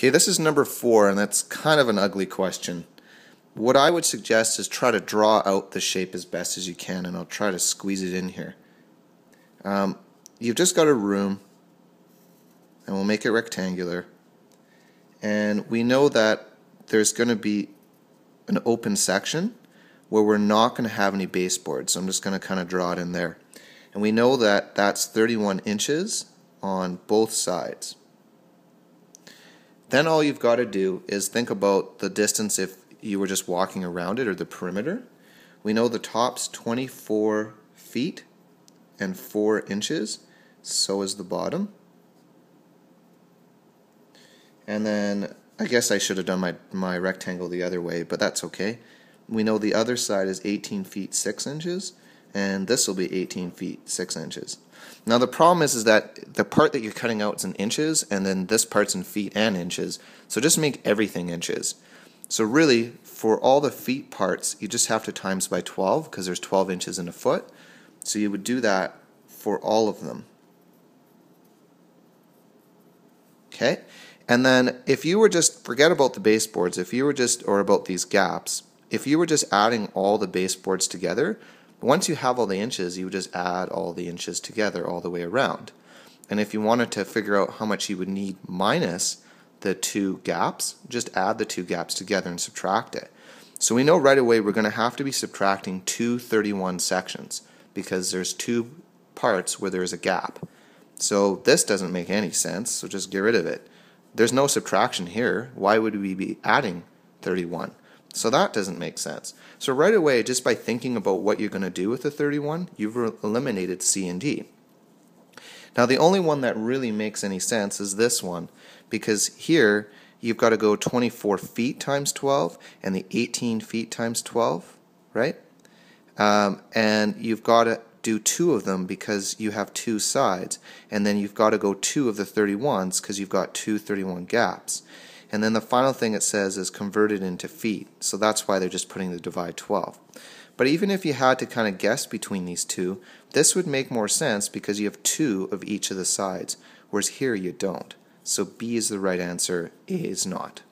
Okay, this is number 4, and that's kind of an ugly question. What I would suggest is try to draw out the shape as best as you can, and I'll try to squeeze it in here. You've just got a room, and we'll make it rectangular. And we know that there's going to be an open section where we're not going to have any baseboards, so I'm just going to kind of draw it in there. And we know that that's 31 inches on both sides. Then all you've got to do is think about the distance if you were just walking around it, or the perimeter. We know the top's 24 feet and 4 inches, so is the bottom. And then I guess I should have done my rectangle the other way, but that's okay. We know the other side is 18 feet 6 inches, and this will be 18 feet 6 inches. Now the problem is that the part that you're cutting out is in inches, and then this part's in feet and inches, so just make everything inches. So really, for all the feet parts, you just have to times by 12, because there's 12 inches in a foot, so you would do that for all of them. Okay? And then if you were just, forget about the baseboards, if you were just, or about these gaps, if you were just adding all the baseboards together, once you have all the inches, you would just add all the inches together all the way around. And if you wanted to figure out how much you would need minus the 2 gaps, just add the 2 gaps together and subtract it. So we know right away we're going to have to be subtracting 2 31 sections, because there's 2 parts where there's a gap. So this doesn't make any sense, so just get rid of it. There's no subtraction here. Why would we be adding 31? So that doesn't make sense. So right away, just by thinking about what you're going to do with the 31, you've eliminated C and D. Now the only one that really makes any sense is this one, because here you've got to go 24 feet times 12 and the 18 feet times 12, right? And you've got to do 2 of them because you have 2 sides, and then you've got to go 2 of the 31s because you've got 2 31 gaps. And then the final thing it says is converted into feet, so that's why they're just putting the divide 12. But even if you had to kind of guess between these two, this would make more sense because you have 2 of each of the sides, whereas here you don't. So B is the right answer, A is not.